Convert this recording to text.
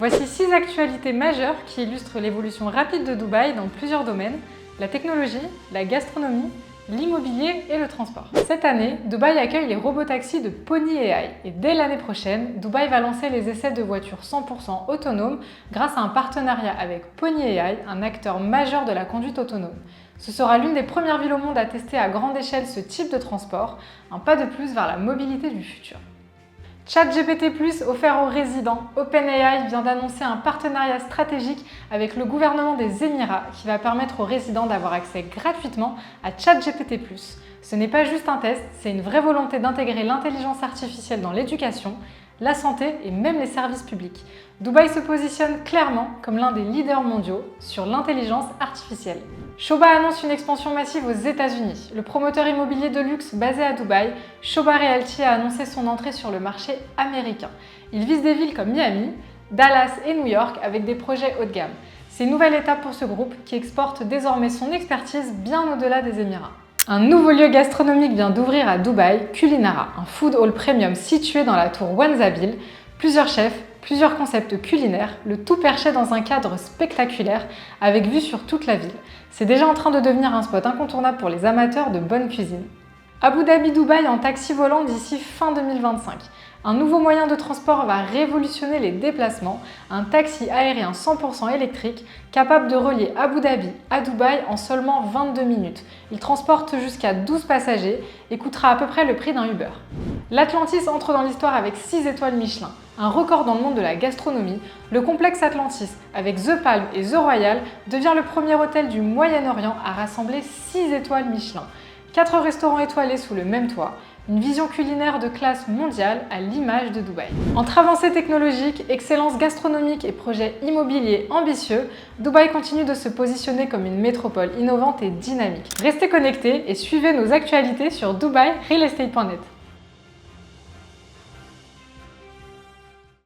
Voici 6 actualités majeures qui illustrent l'évolution rapide de Dubaï dans plusieurs domaines: la technologie, la gastronomie, l'immobilier et le transport. Cette année, Dubaï accueille les robotaxis de Pony AI et dès l'année prochaine, Dubaï va lancer les essais de voitures 100% autonomes grâce à un partenariat avec Pony AI, un acteur majeur de la conduite autonome. Ce sera l'une des premières villes au monde à tester à grande échelle ce type de transport, un pas de plus vers la mobilité du futur. ChatGPT+, offert aux résidents, OpenAI vient d'annoncer un partenariat stratégique avec le gouvernement des Émirats qui va permettre aux résidents d'avoir accès gratuitement à ChatGPT+. Ce n'est pas juste un test, c'est une vraie volonté d'intégrer l'intelligence artificielle dans l'éducation, la santé et même les services publics. Dubaï se positionne clairement comme l'un des leaders mondiaux sur l'intelligence artificielle. Shoba annonce une expansion massive aux États-Unis. Le promoteur immobilier de luxe basé à Dubaï, Shoba Realty a annoncé son entrée sur le marché américain. Il vise des villes comme Miami, Dallas et New York avec des projets haut de gamme. C'est une nouvelle étape pour ce groupe qui exporte désormais son expertise bien au-delà des Émirats. Un nouveau lieu gastronomique vient d'ouvrir à Dubaï, Culinara, un food hall premium situé dans la tour Wanzabil. Plusieurs chefs, plusieurs concepts culinaires, le tout perché dans un cadre spectaculaire avec vue sur toute la ville. C'est déjà en train de devenir un spot incontournable pour les amateurs de bonne cuisine. Abu Dhabi-Dubaï en taxi volant d'ici fin 2025. Un nouveau moyen de transport va révolutionner les déplacements, un taxi aérien 100% électrique capable de relier Abu Dhabi à Dubaï en seulement 22 minutes. Il transporte jusqu'à 12 passagers et coûtera à peu près le prix d'un Uber. L'Atlantis entre dans l'histoire avec 6 étoiles Michelin. Un record dans le monde de la gastronomie, le complexe Atlantis avec The Palm et The Royal devient le premier hôtel du Moyen-Orient à rassembler 6 étoiles Michelin. 4 restaurants étoilés sous le même toit, une vision culinaire de classe mondiale à l'image de Dubaï. Entre avancées technologiques, excellence gastronomique et projets immobiliers ambitieux, Dubaï continue de se positionner comme une métropole innovante et dynamique. Restez connectés et suivez nos actualités sur dubairealestate.net.